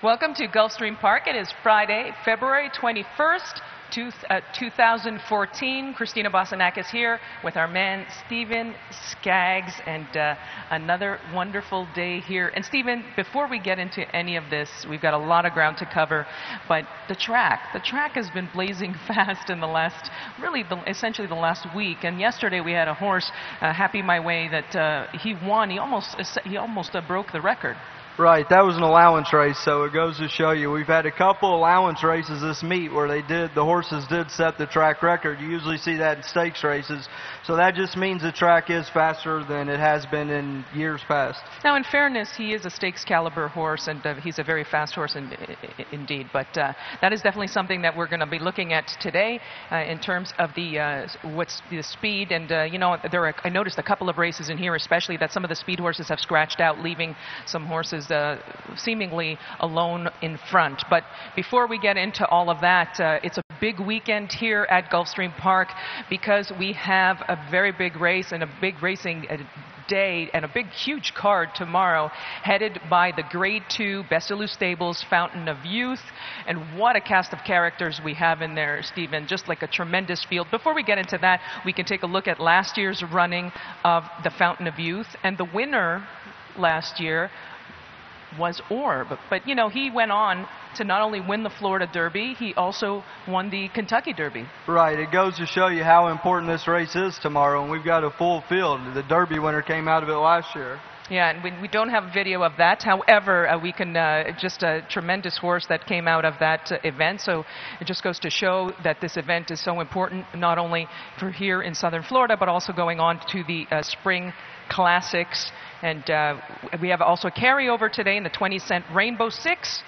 Welcome to Gulfstream Park. It is Friday, February 21st, 2014. Christina Bosanakis here with our man Stephen Skaggs, and another wonderful day here. And Stephen, before we get into any of this, we've got a lot of ground to cover, but the track has been blazing fast in the last, essentially the last week. And yesterday we had a horse, Happy My Way, that he won. He almost broke the record. Right, that was an allowance race, so it goes to show you we've had a couple allowance races this meet where the horses did set the track record. You usually see that in stakes races, so that just means the track is faster than it has been in years past. Now, in fairness, he is a stakes caliber horse, and he's a very fast horse indeed, but that is definitely something that we're going to be looking at today in terms of the speed. And I noticed a couple of races in here especially that some of the speed horses have scratched out, leaving some horses seemingly alone in front. But before we get into all of that, it's a big weekend here at Gulfstream Park because we have a very big race and a big racing day and a big huge card tomorrow, headed by the Grade 2 Bestaloo Stables Fountain of Youth. And what a cast of characters we have in there, Stephen, just like a tremendous field. Before we get into that, we can take a look at last year's running of the Fountain of Youth, and the winner last year was Orb. But he went on to not only win the Florida Derby, he also won the Kentucky Derby. Right, it goes to show you how important this race is tomorrow, and we've got a full field. The Derby winner came out of it last year. Yeah, and we don't have video of that. However, we can just a tremendous horse that came out of that event. So it just goes to show that this event is so important, not only for here in southern Florida, but also going on to the Spring Classics. And we have also a carryover today in the 20-cent Rainbow Six.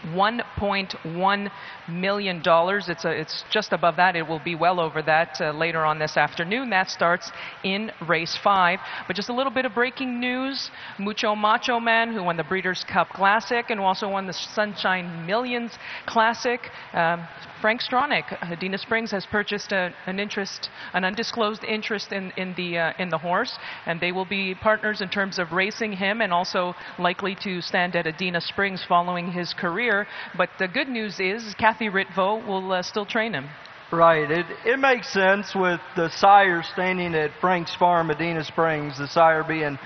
$1.1 million. It's just above that. It will be well over that later on this afternoon. That starts in race 5. But just a little bit of breaking news. Mucho Macho Man, who won the Breeders' Cup Classic and also won the Sunshine Millions Classic. Frank Stronach, Adena Springs, has purchased an undisclosed interest in the horse, and they will be partners in terms of racing him, and also likely to stand at Adena Springs following his career. But the good news is Kathy Ritvo will still train him. Right, it makes sense with the sire standing at Frank's farm, Adena Springs, the sire being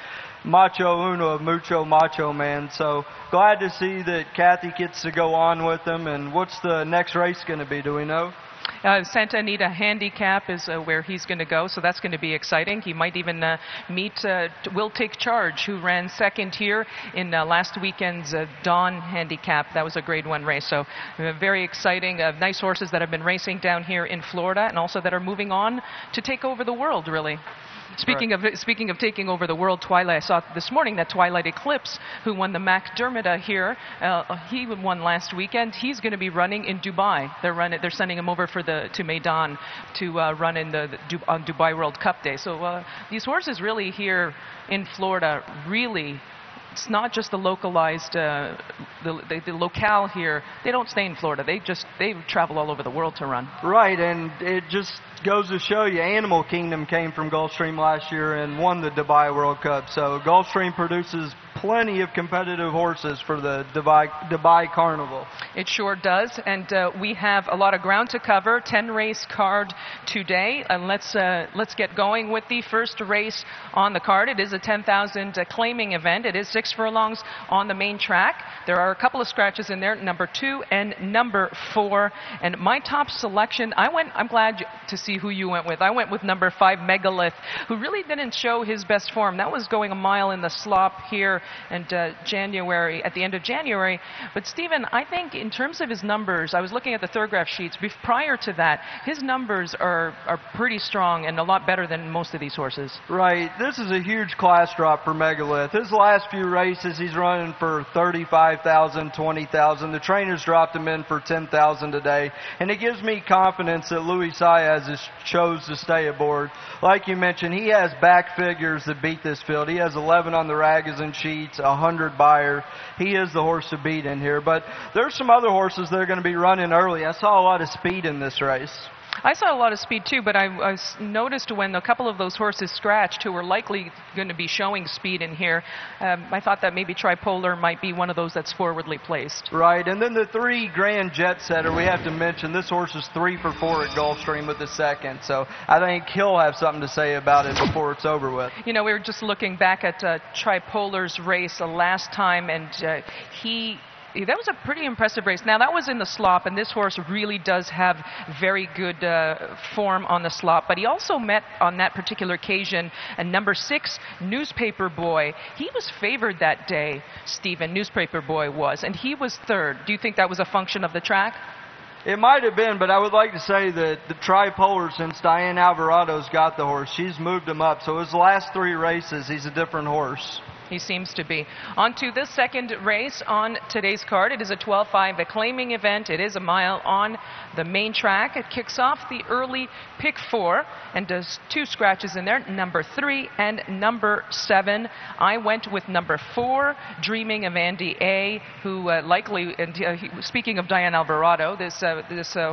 Macho Uno of Mucho Macho Man. So glad to see that Kathy gets to go on with him. And what's the next race going to be? Do we know? Santa Anita Handicap is where he's going to go, so that's going to be exciting. He might even meet Will Take Charge, who ran second here in last weekend's Dawn Handicap. That was a Grade 1 race, so very exciting. Nice horses that have been racing down here in Florida, and also that are moving on to take over the world, really. Speaking of taking over the world, I saw this morning that Twilight Eclipse, who won the McDermott here, he won last weekend. He's going to be running in Dubai. They're sending him over to Maidan to run in on Dubai World Cup Day. So these horses really here in Florida, really. It's not just the localized, the locale here. They don't stay in Florida. They travel all over the world to run. Right, and it just goes to show you, Animal Kingdom came from Gulfstream last year and won the Dubai World Cup. So Gulfstream produces plenty of competitive horses for the Dubai Carnival. It sure does, and we have a lot of ground to cover. 10-race card today, and let's get going with the first race on the card. It is a 10,000 claiming event. It is 6 furlongs on the main track. There are a couple of scratches in there, number 2 and number 4. And my top selection, I'm glad to see who you went with. I went with number 5, Megalith, who really didn't show his best form. That was going a mile in the slop here and at the end of January. But Stephen, I think in terms of his numbers, I was looking at the Thurgraph sheets prior to that, his numbers are pretty strong and a lot better than most of these horses. Right, this is a huge class drop for Megalith. His last few races he's running for 35,000, 20,000. The trainers dropped him in for 10,000 today, and it gives me confidence that Luis Saez has chose to stay aboard. Like you mentioned, he has back figures that beat this field. He has 11 on the Ragozin sheets, 100 Beyer. He is the horse to beat in here. But there's some other horses that are going to be running early. I saw a lot of speed in this race. I saw a lot of speed too, but I noticed when a couple of those horses scratched who were likely going to be showing speed in here, I thought that maybe Tripolar might be one of those that's forwardly placed. Right, and then the 3 Grand Jet Setter, we have to mention this horse is 3 for 4 at Gulfstream with the second, so I think he'll have something to say about it before it's over with. You know, we were just looking back at Tripolar's race last time, and that was a pretty impressive race. Now, that was in the slop, and this horse really does have very good form on the slop. But he also met on that particular occasion a number 6 Newspaper Boy. He was favored that day, Stephen, Newspaper Boy was, and he was 3rd. Do you think that was a function of the track? It might have been, but I would like to say that the Tripolar, since Diane Alvarado's got the horse, she's moved him up. So his last 3 races, he's a different horse. He seems to be. On to the second race on today's card. It is a 12-5 claiming event. It is a mile on the main track. It kicks off the early pick 4 and does 2 scratches in there, number 3 and number 7. I went with number 4, Dreaming of Andy A., who likely, and speaking of Diane Alvarado, this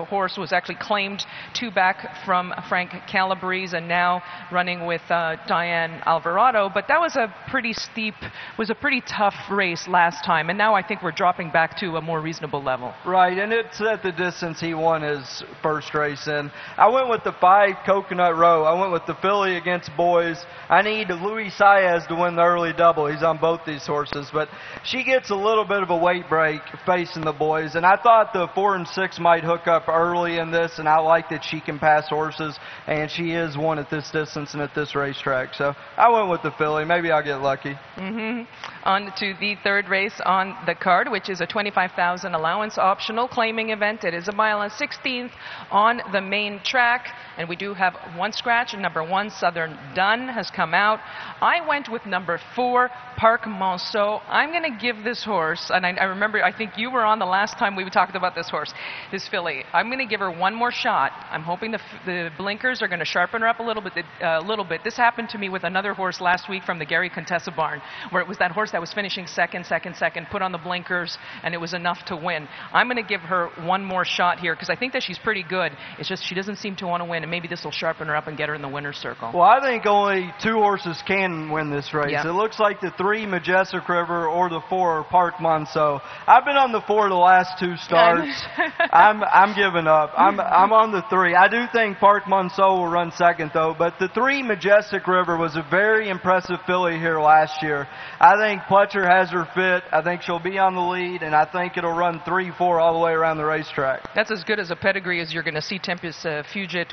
horse was actually claimed 2 back from Frank Calabrese and now running with Diane Alvarado. But that was a pretty tough race last time, and now I think we're dropping back to a more reasonable level. Right, and it's at the distance he won his first race in. I went with the 5 Coconut Row. I went with the filly against Boys. I need Luis Saez to win the early double. He's on both these horses, but she gets a little bit of a weight break facing the Boys, and I thought the 4 and 6 might hook up early in this, and I like that she can pass horses, and she is one at this distance and at this racetrack. So I went with the filly. Maybe I'll get lucky. On to the third race on the card, which is a $25,000 allowance optional claiming event. It is a mile and 16th on the main track, and we do have 1 scratch. Number 1, Southern Dun, has come out. I went with number 4, Parc Monceau. I'm going to give this horse, and I remember, I think you were on the last time we talked about this horse, this filly. I'm going to give her 1 more shot. I'm hoping the blinkers are going to sharpen her up a little bit. This happened to me with another horse last week from the Gary Contessa barn, where it was that horse that was finishing second, put on the blinkers, and it was enough to win. I'm going to give her 1 more shot here because I think that she's pretty good. It's just she doesn't seem to want to win, and maybe this will sharpen her up and get her in the winner's circle. Well, I think only 2 horses can win this race. Yeah. It looks like the 3 Majestic River or the 4 Parc Monceau. I've been on the 4 the last 2 starts. I'm giving up. I'm on the 3. I do think Parc Monceau will run second though, but the 3 Majestic River was a very impressive filly here last year. I think Pletcher has her fit. I think she'll be on the lead, and I think it'll run 3-4 all the way around the racetrack. That's as good as a pedigree as you're going to see. Tempest Fugit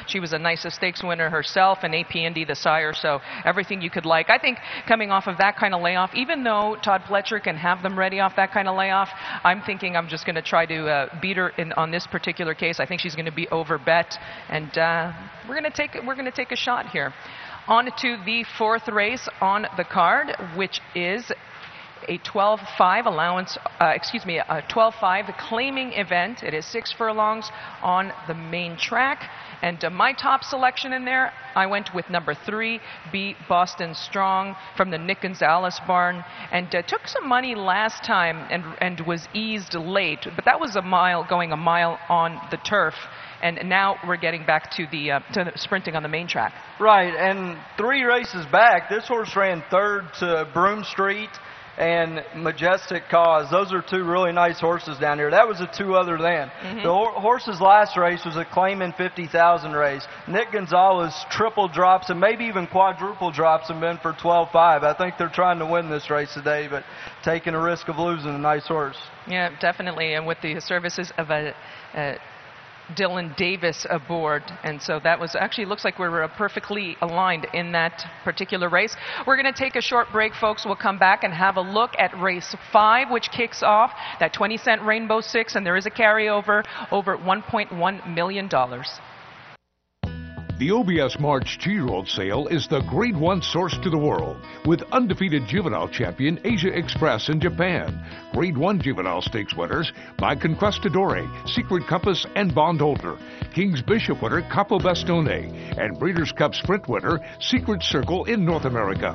she was a nice stakes winner herself, and AP Indy the sire, so everything you could like. I think coming off of that kind of layoff, even though Todd Pletcher can have them ready off that kind of layoff, I'm thinking I'm just going to try to beat her on this particular case. I think she's going to be over bet, and we're going to take a shot here. On to the 4th race on the card, which is a 12-5 allowance, a 12-5 claiming event. It is 6 furlongs on the main track. And my top selection in there, I went with number 3, B Boston Strong from the Nick Gonzalez barn, and took some money last time and was eased late. But that was going a mile on the turf. And now we're getting back to the sprinting on the main track. Right, and 3 races back, this horse ran 3rd to Broome Street and Majestic Cause. Those are 2 really nice horses down here. That was a 2 other than. The horse's last race was a claiming 50,000 race. Nick Gonzalez triple drops and maybe even quadruple drops him in for 12-5. I think they're trying to win this race today, but taking a risk of losing a nice horse. Yeah, definitely, and with the services of a Dylan Davis aboard, and so that was actually looks like we were perfectly aligned in that particular race. We're going to take a short break, folks. We'll come back and have a look at race 5, which kicks off that 20-cent Rainbow 6, and there is a carryover over $1.1 million. The OBS March 2-year-old sale is the Grade 1 source to the world, with undefeated juvenile champion Asia Express in Japan, Grade 1 juvenile stakes winners by Conquistadore, Secret Compass, and Bondholder, King's Bishop winner Capo Bastone, and Breeders' Cup Sprint winner Secret Circle in North America.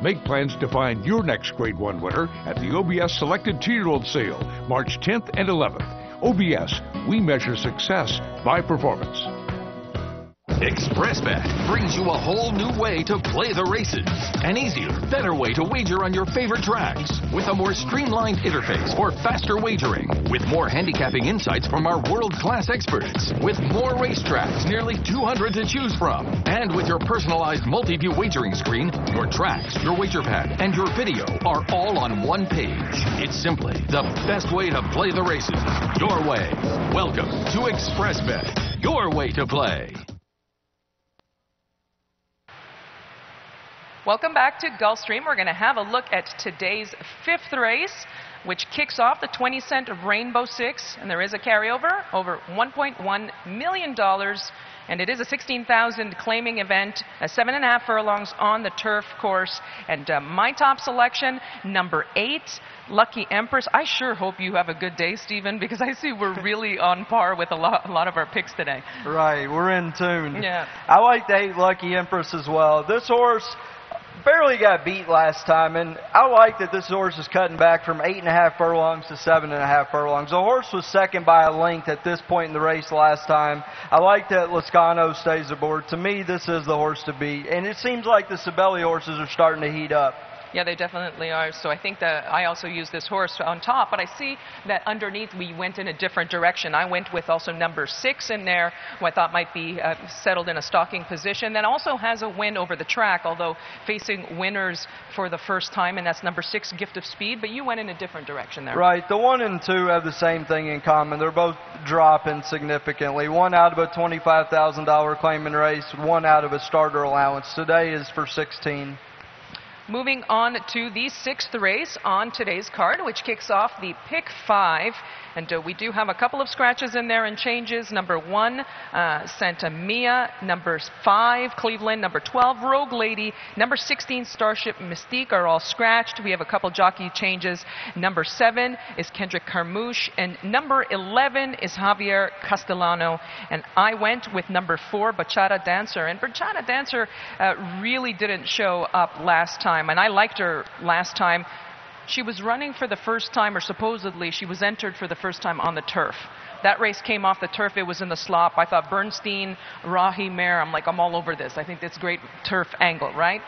Make plans to find your next Grade 1 winner at the OBS Selected 2-year-old sale, March 10th and 11th. OBS, we measure success by performance. ExpressBet brings you a whole new way to play the races. An easier, better way to wager on your favorite tracks. With a more streamlined interface for faster wagering. With more handicapping insights from our world-class experts. With more racetracks, nearly 200 to choose from. And with your personalized multi-view wagering screen, your tracks, your wager pad, and your video are all on one page. It's simply the best way to play the races. Your way. Welcome to ExpressBet. Your way to play. Welcome back to Gulfstream. We're going to have a look at today's 5th race, which kicks off the 20-cent Rainbow Six, and there is a carryover over $1.1 million, and it is a 16,000 claiming event, 7.5 furlongs on the turf course, and my top selection, number 8, Lucky Empress. I sure hope you have a good day, Stephen, because I see we're really on par with a lot of our picks today. Right, we're in tune. Yeah. I like the 8 Lucky Empress as well. This horse barely got beat last time, and I like that this horse is cutting back from 8.5 furlongs to 7.5 furlongs. The horse was second by a length at this point in the race last time. I like that Lascano stays aboard. To me, this is the horse to beat, and it seems like the Sibeli horses are starting to heat up. Yeah, they definitely are. So I think that I also use this horse on top, but I see that underneath we went in a different direction. I went with also number 6 in there, who I thought might be settled in a stalking position. That also has a win over the track, although facing winners for the first time, and that's number 6, Gift of Speed. But you went in a different direction there. Right. The 1 and 2 have the same thing in common. They're both dropping significantly. One out of a $25,000 claiming race, one out of a starter allowance. Today is for 16. Moving on to the 6th race on today's card, which kicks off the Pick 5. And we do have a couple of scratches in there and changes. Number 1, Santa Mia. Number 5, Cleveland. Number 12, Rogue Lady. Number 16, Starship Mystique are all scratched. We have a couple jockey changes. Number 7 is Kendrick Carmouche. And number 11 is Javier Castellano. And I went with number 4, Bachata Dancer. And Bachata Dancer really didn't show up last time. And I liked her last time. She was running for the first time, or supposedly she was entered for the first time on the turf. That race came off the turf. It was in the slop. I thought Bernstein, Rahi Mare, I'm all over this. I think that's great turf angle, right?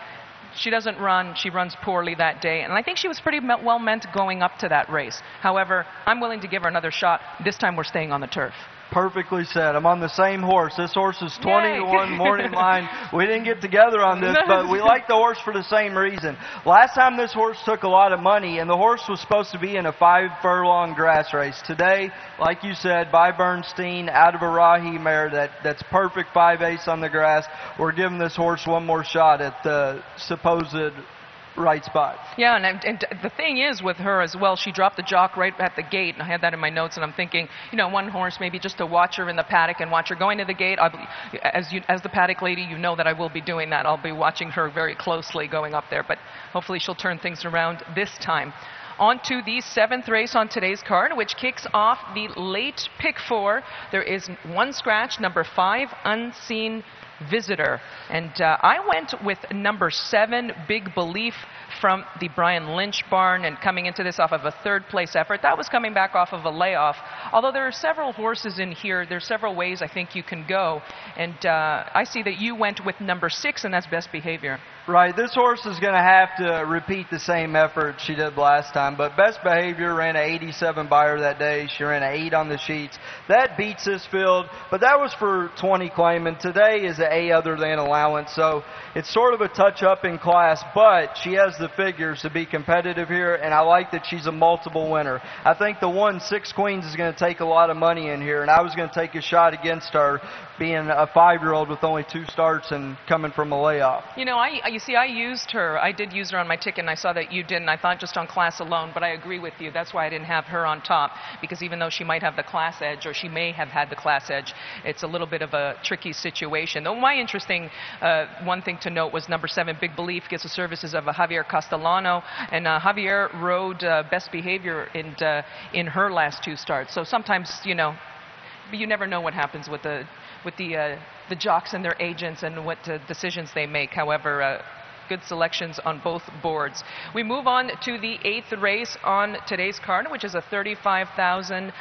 She doesn't run. She runs poorly that day. And I think she was pretty well meant going up to that race. However, I'm willing to give her another shot. This time we're staying on the turf. Perfectly said. I'm on the same horse. This horse is 20-1 morning line. We didn't get together on this, but we like the horse for the same reason. Last time this horse took a lot of money, and the horse was supposed to be in a 5-furlong grass race. Today, like you said, by Bernstein, out of a Rahi mare, that's perfect 5/8 on the grass. We're giving this horse one more shot at the supposed right spot. Yeah, and the thing is with her as well, she dropped the jock right at the gate, and I had that in my notes, and I'm thinking, one horse maybe just to watch her in the paddock and watch her going to the gate. As the paddock lady, you know that I will be doing that. I'll be watching her very closely going up there, but hopefully she'll turn things around this time. On to the 7th race on today's card, which kicks off the late Pick 4. There is one scratch, number 5, Unseen Visitor. And I went with number 7, Big Belief, from the Brian Lynch barn, and coming into this off of a 3rd place effort. That was coming back off of a layoff. Although there are several horses in here, there's several ways I think you can go. And I see that you went with number 6, and that's Best Behavior. Right, this horse is going to have to repeat the same effort she did last time, but Best Behavior ran an 87 by her that day. She ran an 8 on the sheets. That beats this field, but that was for 20 claiming. Today is an A other than allowance, so it's sort of a touch-up in class, but she has the figures to be competitive here, and I like that she's a multiple winner. I think the 1, 6 Queens is going to take a lot of money in here, and I was going to take a shot against her, being a 5-year-old with only 2 starts and coming from a layoff. You see, I used her. I did use her on my ticket, and I saw that you didn't. I thought just on class alone, but I agree with you. That's why I didn't have her on top, because even though she might have the class edge, or she may have had the class edge, it's a little bit of a tricky situation. Though my interesting one thing to note was number 7, Big Belief, gets the services of Javier Castellano, and Javier rode Best Behavior in her last 2 starts. So sometimes, you never know what happens with the jocks and their agents and what decisions they make. However, good selections on both boards. We move on to the 8th race on today's card, which is a 35,000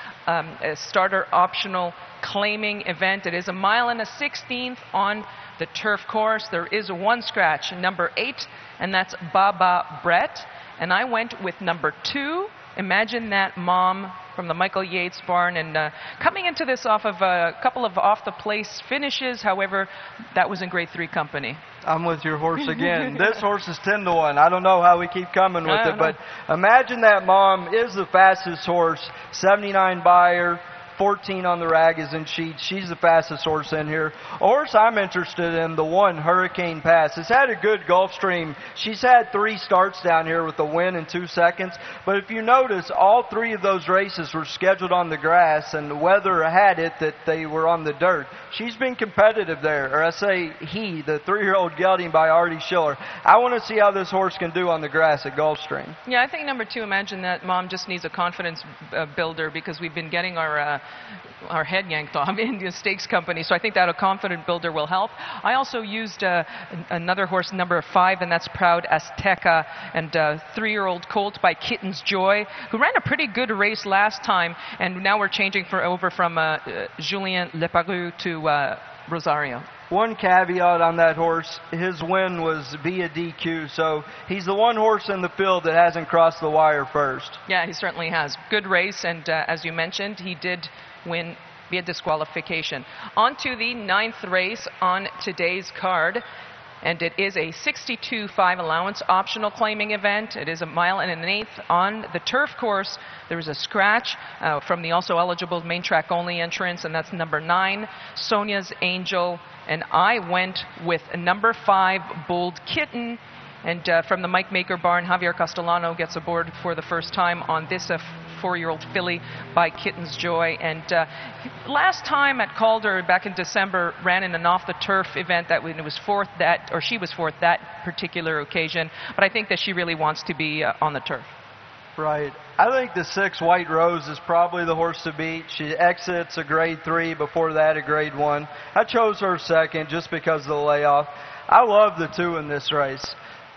starter optional claiming event. It is a 1.16 miles on the turf course. There is one scratch, number 8, and that's Baba Brett. And I went with number 2, Imagine That Mom, from the Michael Yates barn, and coming into this off of a couple of off-the-place finishes. However, that was in grade 3 company. I'm with your horse again. This horse is 10-1. I don't know how we keep coming with it, but Imagine That Mom is the fastest horse. 79 buyer, 14 on the rags and sheets. She's the fastest horse in here. A horse I'm interested in, the 1, Hurricane Pass. Has had a good Gulfstream. She's had 3 starts down here with a win in 2 seconds. But if you notice, all 3 of those races were scheduled on the grass, and the weather had it that they were on the dirt. She's been competitive there. Or I say he, the 3-year-old gelding by Artie Schiller. I want to see how this horse can do on the grass at Gulfstream. Yeah, I think number 2, Imagine That Mom, just needs a confidence builder, because we've been getting our head yanked off in the stakes company. So I think that a confident builder will help. I also used another horse, number 5, and that's Proud Azteca, and 3-year-old colt by Kitten's Joy, who ran a pretty good race last time, and now we're changing over from Julien Leparoux to Rosario. One caveat on that horse, his win was via DQ, so he's the one horse in the field that hasn't crossed the wire first. Yeah, he certainly has. Good race, and as you mentioned, he did win via disqualification. On to the 9th race on today's card, and it is a 62.5 allowance optional claiming event. It is a 1.1 miles on the turf course. There is a scratch from the also eligible main track only entrance, and that's number 9, Sonia's Angel. And I went with number 5, Bold Kitten. And from the Mike Maker barn, Javier Castellano gets aboard for the first time on this 4-year-old filly by Kitten's Joy. And last time at Calder back in December, ran in an off-the-turf event that when it was she was fourth that particular occasion. But I think that she really wants to be on the turf. Right. I think the 6, White Rose, is probably the horse to beat. She exits a grade 3, before that a grade 1. I chose her second just because of the layoff. I love the 2 in this race.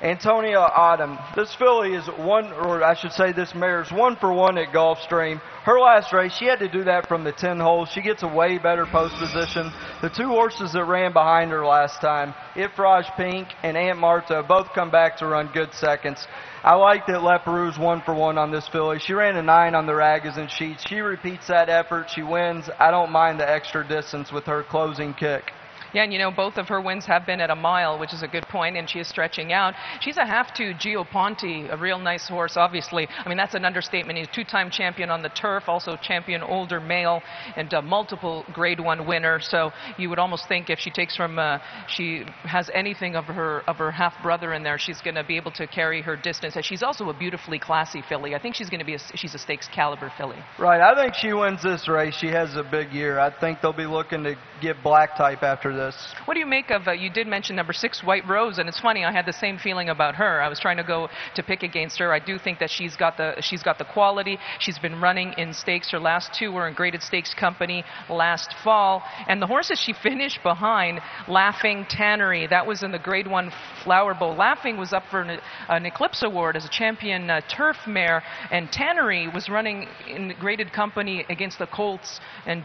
Antonia Autumn. This filly is this mare is 1 for 1 at Gulfstream. Her last race, she had to do that from the 10 holes. She gets a way better post position. The 2 horses that ran behind her last time, Ifraj Pink and Aunt Martha, both come back to run good seconds. I like that Leparoux's 1 for 1 on this filly. She ran a 9 on the rags and sheets. She repeats that effort. She wins. I don't mind the extra distance with her closing kick. Yeah, and you know, both of her wins have been at a mile, which is a good point, and she is stretching out. She's a half-2 Gio Ponte, a real nice horse, obviously. I mean, that's an understatement. He's a 2-time champion on the turf, also champion older male, and multiple grade 1 winner. So you would almost think if she takes from, she has anything of her half-brother in there, she's going to be able to carry her distance. And she's also a beautifully classy filly. I think she's going to be she's a stakes caliber filly. Right, I think she wins this race. She has a big year. I think they'll be looking to get black type after this. What do you make of, you did mention number 6, White Rose, and it's funny, I had the same feeling about her. I was trying to go to pick against her. I do think that she's got the quality. She's been running in stakes. Her last 2 were in graded stakes company last fall. And the horses she finished behind, Laughing Tannery, that was in the grade 1 Flower Bowl. Laughing was up for an Eclipse Award as a champion turf mare, and Tannery was running in graded company against the Colts, and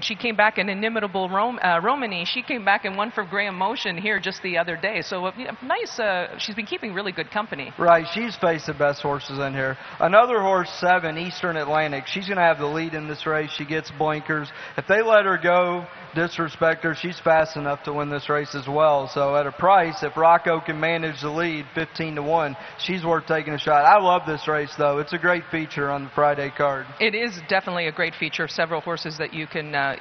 she came back an inimitable Romany. She came back and won for Graham Motion here just the other day. So nice. She's been keeping really good company. Right. She's faced the best horses in here. Another horse, 7, Eastern Atlantic. She's going to have the lead in this race. She gets blinkers. If they let her go, disrespect her, she's fast enough to win this race as well. So at a price, if Rocco can manage the lead, 15-1, she's worth taking a shot. I love this race, though. It's a great feature on the Friday card. It is definitely a great feature. Several horses that you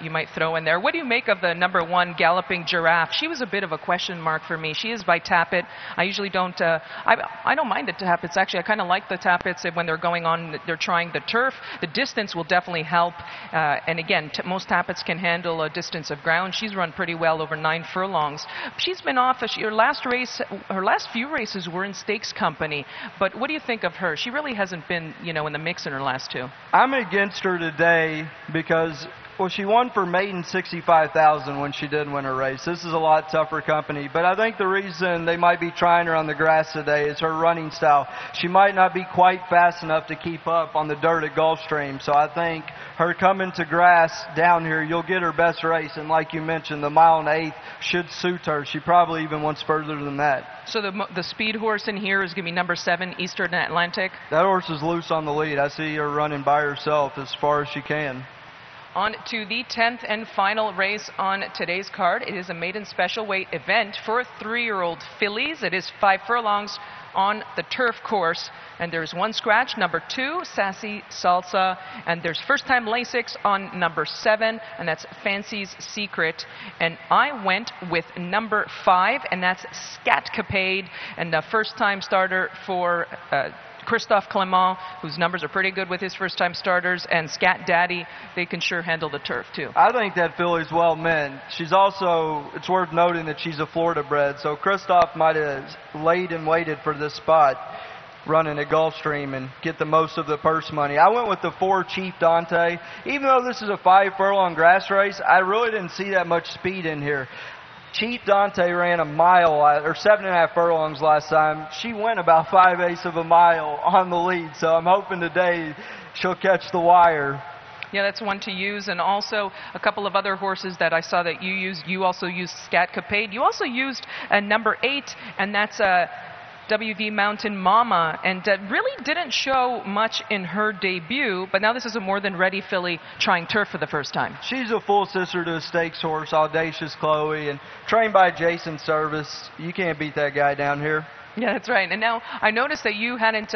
might throw in there. What do you make of the number 1 Galloping Giraffe? She was a bit of a question mark for me. She is by Tappet. I usually don't. I don't mind the Tappets. Actually, I kind of like the Tappets when they're going on. They're trying the turf. The distance will definitely help. And again, most Tappets can handle a distance of ground. She's run pretty well over 9 furlongs. She's been off. Her last few races were in stakes company. But what do you think of her? She really hasn't been, in the mix in her last 2. I'm against her today because Well, she won for maiden 65,000 when she did win a race. This is a lot tougher company, but I think the reason they might be trying her on the grass today is her running style. She might not be quite fast enough to keep up on the dirt at Gulfstream, so I think her coming to grass down here, you'll get her best race, and like you mentioned, the mile and eighth should suit her. She probably even wants further than that. So the speed horse in here is going to be number 7, Eastern Atlantic. That horse is loose on the lead. I see her running by herself as far as she can. On to the 10th and final race on today's card. It is a maiden special weight event for 3-year-old fillies. It is 5 furlongs on the turf course. And there's 1 scratch, number 2, Sassy Salsa. And there's first-time Lasix on number 7, and that's Fancy's Secret. And I went with number 5, and that's Scatcapade, and the first-time starter for Christophe Clement, whose numbers are pretty good with his first-time starters, and Scat Daddy, they can sure handle the turf, too. I think that filly's well meant. She's also, it's worth noting that she's a Florida bred, so Christophe might have laid and waited for this spot running at Gulfstream and get the most of the purse money. I went with the 4, Chief Dante. Even though this is a 5-furlong grass race, I really didn't see that much speed in here. Chief Dante ran a mile, or 7.5 furlongs last time. She went about 5/8 of a mile on the lead, so I'm hoping today she'll catch the wire. Yeah, that's one to use. And also a couple of other horses that I saw that you used. You also used Scatcapade. You also used number 8, and that's WV Mountain Mama, and really didn't show much in her debut, but now this is a more than ready filly trying turf for the first time. She's a full sister to a stakes horse, Audacious Chloe, and trained by Jason Service. You can't beat that guy down here. Yeah, that's right. And now I noticed that you hadn't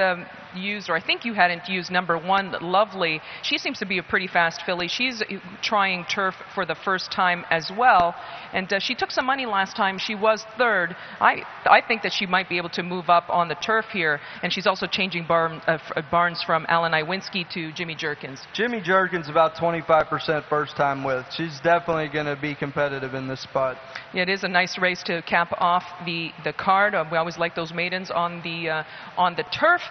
used, or I think you hadn't used number 1, Lovely. She seems to be a pretty fast filly. She's trying turf for the first time as well. And she took some money last time. She was 3rd. I think that she might be able to move up on the turf here. And she's also changing barns from Alan Iwinski to Jimmy Jerkins. Jimmy Jerkins about 25% first time with. She's definitely going to be competitive in this spot. Yeah, it is a nice race to cap off the card. We always like those maidens on the turf.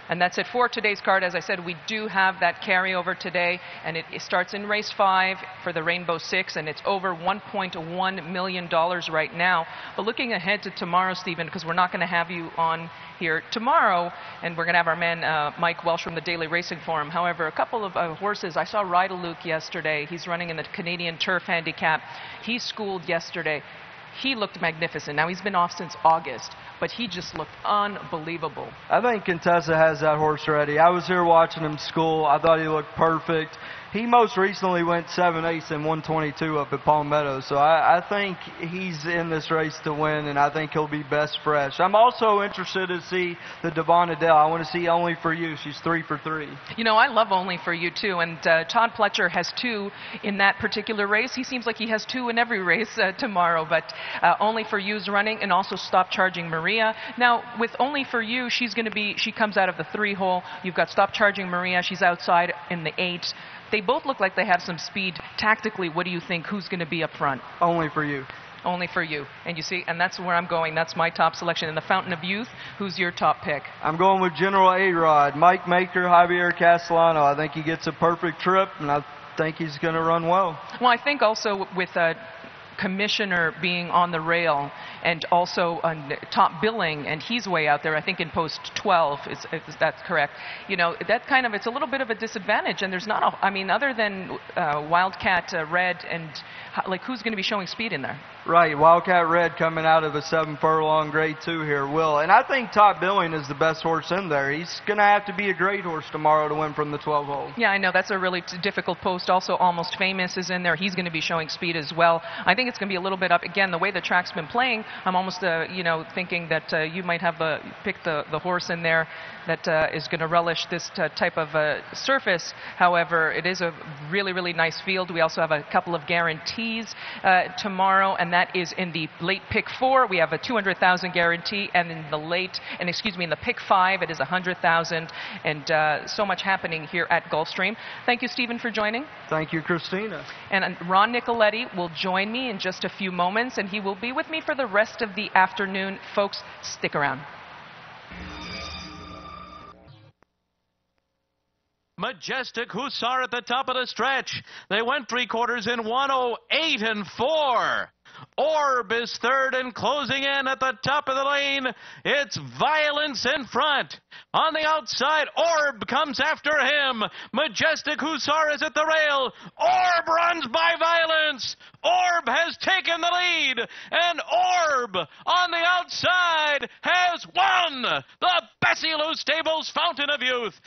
And that's it for today's card. As I said, we do have that carryover today, and it starts in race 5 for the Rainbow 6, and it's over $1.1 million right now. But looking ahead to tomorrow, Stephen, because we're not going to have you on here tomorrow, and we're going to have our man Mike Welsh from the Daily Racing Forum. However, a couple of horses. I saw Ride-a-Luke yesterday. He's running in the Canadian Turf Handicap. He schooled yesterday. He looked magnificent. Now, he's been off since August, but he just looked unbelievable. I think Contessa has that horse ready. I was here watching him school. I thought he looked perfect. He most recently went 7/8 and 122 up at Palmetto, so I think he's in this race to win, and I think he'll be best fresh. I'm also interested to see the Devon Adele. I want to see Only For You. She's 3 for 3. You know, I love Only For You, too, and Todd Pletcher has 2 in that particular race. He seems like he has 2 in every race tomorrow, but Only For You's running, and also Stop Charging Maria. Now, with Only For You, she comes out of the 3 hole. You've got Stop Charging Maria. She's outside in the 8. They both look like they have some speed. Tactically, what do you think? Who's going to be up front? Only For You. Only For You. And you see, and that's where I'm going. That's my top selection. In the Fountain of Youth, who's your top pick? I'm going with General A-Rod, Mike Maker, Javier Castellano. I think he gets a perfect trip, and I think he's going to run well. Well, I think also with Commissioner being on the rail, and also top billing, and he's way out there, I think in post 12, is that's correct. You know, that kind of, it's a little bit of a disadvantage, and there's not I mean, other than Wildcat Red, and like, who's going to be showing speed in there? Right, Wildcat Red coming out of a 7-furlong grade 2 here, Will. And I think Top Billing is the best horse in there. He's going to have to be a great horse tomorrow to win from the 12 hole. Yeah, I know. That's a really difficult post. Also, Almost Famous is in there. He's going to be showing speed as well. I think it's going to be a little bit up. Again, the way the track's been playing, I'm almost, thinking that you might have picked the horse in there that is going to relish this type of surface. However, it is a really, really nice field. We also have a couple of guarantees tomorrow, and that is in the late pick 4. We have a 200,000 guarantee, and in the pick 5, it is 100,000, and so much happening here at Gulfstream. Thank you, Stephen, for joining. Thank you, Christina. And Ron Nicoletti will join me in just a few moments, and he will be with me for the rest of the afternoon. Folks, stick around. Majestic Hussar at the top of the stretch. They went 3/4 in 1:08 and 4. Orb is third and closing in at the top of the lane. It's Violence in front. On the outside, Orb comes after him. Majestic Hussar is at the rail. Orb runs by Violence. Orb has taken the lead. And Orb on the outside has won the Bessie Lou Stables Fountain of Youth.